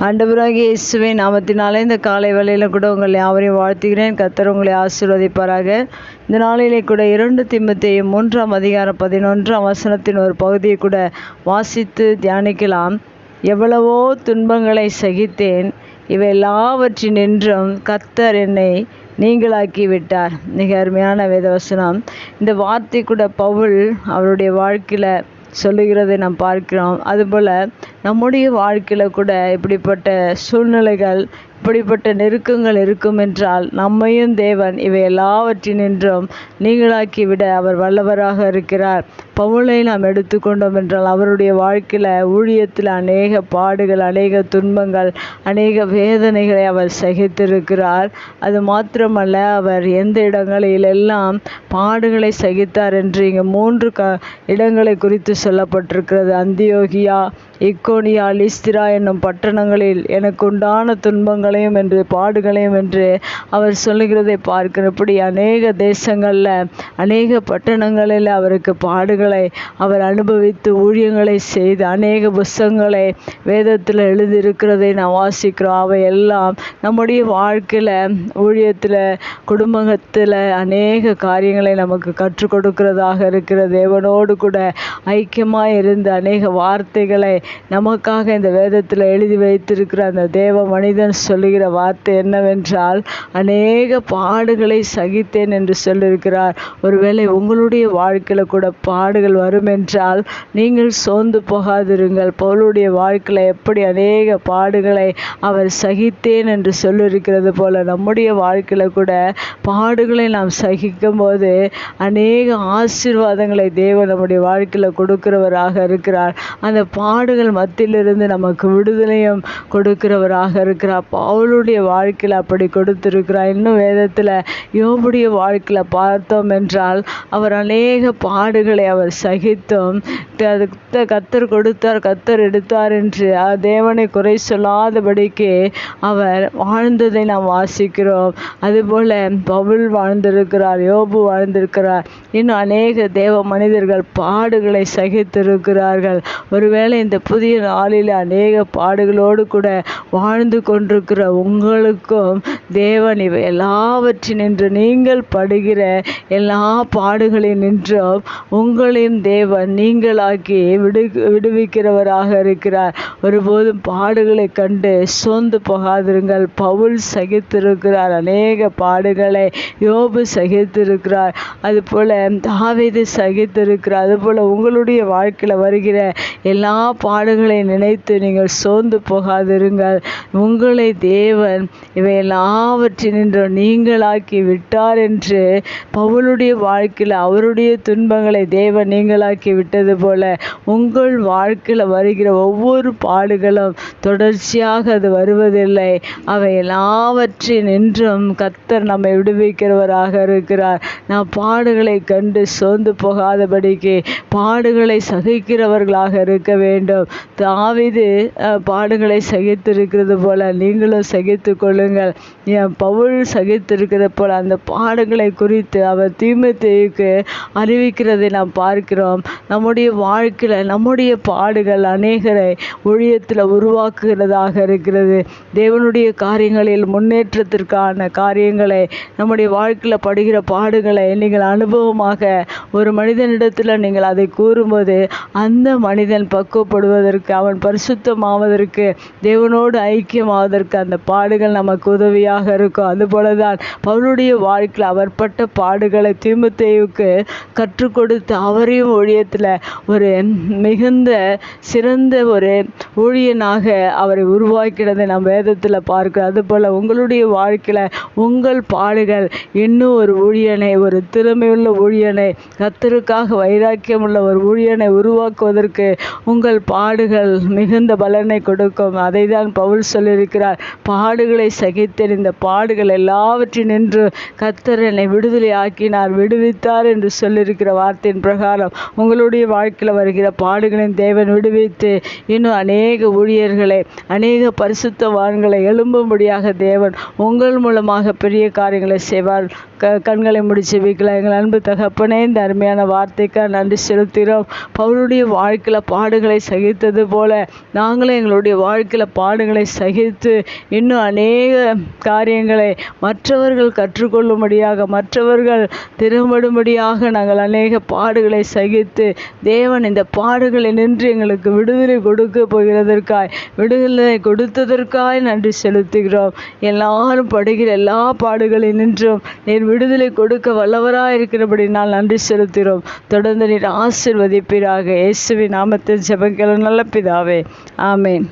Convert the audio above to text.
ஆண்டவராகிய இயேசுவின் நாமத்தினாலே இந்த காலை வேளையில் கூட உங்கள் யாவரையும் வாழ்த்துகிறேன். கர்த்தர் உங்களை ஆசீர்வதிப்பாராக. இந்த நாளிலே கூட 2 தீமோத்தேயு 3ஆம் அதிகாரம் 11ஆம் வசனத்தின் ஒரு பகுதியை கூட வாசித்து தியானிக்கலாம். எவ்வளவோ துன்பங்களை சகித்தேன், இவை எல்லாவற்றினின்றும் கர்த்தர் என்னை நீங்களாக்கி விட்டார். மிக அருமையான வேதவசனம். இந்த வார்த்தை கூட பவுல் அவருடைய வாழ்க்கையில் சொல்லுகிறதை நாம் பார்க்கிறோம். அதுபோல் நம்முடைய வாழ்க்கையில் கூட இப்படிப்பட்ட சூழ்நிலைகள், இப்படிப்பட்ட நெருக்கங்கள் இருக்கும் என்றால் நம்மையும் தேவன் இவை எல்லாவற்றினின்றும் நீங்களாக்கி விட அவர் வல்லவராக இருக்கிறார். பவுலை நாம் எடுத்துக்கொண்டோம் என்றால் அவருடைய வாழ்க்கையில் ஊழியத்தில் அநேக பாடுகள், அநேக துன்பங்கள், அநேக வேதனைகளை அவர் சகித்திருக்கிறார். அது மாத்திரமல்ல, அவர் எந்த இடங்களிலெல்லாம் பாடுகளை சகித்தார் என்று இங்கே 3 இடங்களை குறித்து சொல்லப்பட்டிருக்கிறது. அந்தியோகியா, இக்கோனியா, லிஸ்திரா என்னும் பட்டணங்களில் எனக்கு உண்டான துன்பங்களையும் என்று பாடுகளையும் என்று அவர் சொல்லுகிறதை பார்க்கிறோம். இப்படி அநேக தேசங்களில், அநேக பட்டணங்களில் அவருக்கு பாடுகளை அவர் அனுபவித்து ஊழியங்களை செய்து அநேக புஸ்தகங்களை வேதத்தில் எழுதியிருக்கிறதை நாம் வாசிக்கிறோம். அவை எல்லாம் நம்முடைய வாழ்க்கையில், ஊழியத்தில், குடும்பத்தில் அநேக காரியங்களை நமக்கு கற்றுக் கொடுக்கிறதாக இருக்கிற தேவனோடு கூட ஐக்கியமாக இருந்து அநேக வார்த்தைகளை நமக்காக இந்த வேதத்தில் எழுதி வைத்திருக்கிற அந்த தேவ மனிதன் சொல்லுகிற வார்த்தை என்னவென்றால், அநேக பாடுகளை சகித்தேன் என்று சொல்லியிருக்கிறார். ஒருவேளை உங்களுடைய வாழ்க்கையில் கூட பாடுகள் வரும் என்றால் நீங்கள் சோர்ந்து போகாதிருங்கள். பவுலுடைய வாழ்க்கையில் எப்படி அநேக பாடுகளை அவர் சகித்தேன் என்று சொல்லியிருக்கிறது போல நம்முடைய வாழ்க்கையில் கூட பாடுகளை நாம் சகிக்கும் போது அநேக ஆசீர்வாதங்களை தேவன் நம்முடைய வாழ்க்கையில் கொடுக்கிறவராக இருக்கிறார். அந்த பாடுகள் மத்தியிலிருந்து நமக்கு விடுதலையும் கொடுக்கிறவராக இருக்கிறார். பவுலுடைய வாழ்க்கையில் அப்படி கொடுத்திருக்கிறார். இன்னும் வேதத்தில் யோபுடைய வாழ்க்கையில் பார்த்தோம் என்றால் அவர் அநேக பாடுகளை அவர் சகித்தும் கர்த்தர் கொடுத்தார், கர்த்தர் எடுத்தார் என்று தேவனை குறை சொல்லாதபடிக்கு அவர் வாழ்ந்ததை நாம் வாசிக்கிறோம். அதுபோல பவுல் வாழ்ந்திருக்கிறார், யோபு வாழ்ந்திருக்கிறார். இன்னும் அநேக தேவ மனிதர்கள் பாடுகளை சகித்திருக்கிறார்கள். ஒருவேளை இந்த புதிய நாளில் அநேக பாடுகளோடு கூட வாழ்ந்து கொண்டிருக்கிற உங்களுக்கும் தேவன் இவை எல்லாவற்றினின்று, நீங்கள் படுகிற எல்லா பாடுகளில் நின்றும் உங்களையும் தேவன் நீங்களாக்கி விடுவிக்கிறவராக இருக்கிறார். ஒருபோதும் பாடுகளை கண்டு சோர்ந்து போகாதிருங்கள். பவுல் சகித்திருக்கிறார் அநேக பாடுகளை, யோபு சகித்திருக்கிறார், அதுபோல தாவீது சகித்திருக்கிறார். அதுபோல உங்களுடைய வாழ்க்கையில் வருகிற எல்லா பாடுகளை நினைத்து நீங்கள் சோர்ந்து போகாதிருங்கள். உங்களை தேவன் இவை எல்லாவற்றினின்று நீங்களாக்கி விட்டார் என்று பவுலுடைய வாழ்க்கையில் அவருடைய துன்பங்களை தேவன் நீங்களாக்கி விட்டது போல உங்கள் வாழ்க்கையில் வருகிற ஒவ்வொரு பாடுகளும் தொடர்ச்சியாக அது வருவதில்லை. அவை எல்லாவற்றினின்றும் கர்த்தர் நம்மை விடுவிக்கிறவராக இருக்கிறார். நாம் பாடுகளை கண்டு சோர்ந்து போகாதபடிக்கு பாடுகளை சகிக்கிறவர்களாக இருக்க வேண்டும். தாவீது பாடுகளை சகித்திருக்கிறது போல நீங்களும் சகித்து கொள்ளுங்கள். பவுல் சகித்திருக்கிறது போல அந்த பாடுகளை குறித்து அவர் தீமோத்தேயுக்கு அறிவிக்கிறதை நாம் பார்க்கிறோம். நம்முடைய வாழ்க்கையில் நம்முடைய பாடுகள் அநேகரை ஊழியத்தில் உருவாக்குகிறதாக இருக்கிறது. தேவனுடைய காரியங்களில் முன்னேற்றத்திற்கான காரியங்களை, நம்முடைய வாழ்க்கையில் படுகிற பாடுகளை நீங்கள் அனுபவமாக ஒரு மனிதனிடத்தில் நீங்கள் அதை கூறும்போது அந்த மனிதன் பக்குவப்படுவதற்கு, அவன் பரிசுத்தமாவதற்கு, தேவனோடு ஐக்கியமாவதற்கு அந்த பாடுகள் நமக்கு உதவியாக இருக்கும். அதுபோலதான் பவுலுடைய வாழ்க்கையில் அவர் பட்ட பாடுகளை தீமோத்தேயுக்கு கற்றுக் கொடுத்து அவரையும் ஊழியத்தில் ஒரு மிகுந்த சிறந்த ஒரு ஊழியனாக அவரை உருவாக்கினதை நாம் வேதத்தில் பார்க்கிறோம். அதுபோல் உங்களுடைய வாழ்க்கையில் உங்கள் பாடுகள் இன்னும் ஒரு ஊழியனை, ஒரு திறமையுள்ள ஊழியனை, கர்த்தருக்காக வைராக்கியம் உள்ள ஒரு ஊழியனை உருவாக்குவதற்கு உங்கள் பாடுகள் மிகுந்த பலனை கொடுக்கும். அதை தான் பவுல் சொல்லியிருக்கிறார். பாடுகளை சகித்தேன். இந்த பாடுகள் எல்லாவற்றினின்று கர்த்தர் என்னை விடுதலை ஆக்கினார், விடுவித்தார் என்று சொல்லியிருக்கிற வார்த்தையின் பிரகாரம் உங்களுடைய வாழ்க்கையில் வருகிற பாடுகளின் தேவன் விடுவித்து இன்னும் அநேக ஊழியர்களை, அநேக பரிசுத்தவான்களை எழும்பும்படியாக தேவன் உங்கள் மூலமாக பெரிய காரியங்களை செய்வார். கண்களை முடிச்சு வைக்கலாம். எங்கள் அன்பு தகப்பனே, இந்த அருமையான வார்த்தைக்காக நன்றி செலுத்துகிறோம். பவுலுடைய வாழ்க்கையில் பாடுகளை சகித்தது போல நாங்களும் எங்களுடைய வாழ்க்கையில் பாடுகளை சகித்து இன்னும் அநேக காரியங்களை மற்றவர்கள் கற்றுக்கொள்ளும்படியாக, மற்றவர்கள் திரும்படும்படியாக நாங்கள் அநேக பாடுகளை சகித்து தேவன் இந்த பாடுகளை நின்று எங்களுக்கு விடுதலை கொடுக்க போகிறதற்காய், விடுதலை கொடுத்ததற்காய் நன்றி செலுத்துகிறோம். எல்லாரும் படுகிற எல்லா பாடுகளை நின்றும் நீர் விடுதலை கொடுக்க வல்லவராய் இருக்கிறபடினால் நன்றி செலுத்துகிறோம். தொடர்ந்து நீர் ஆசீர்வதிப்பீராக. இயேசுவின் நாமத்தில் ஜெபங்கள் நல்ல பிதாவே, ஆமேன்.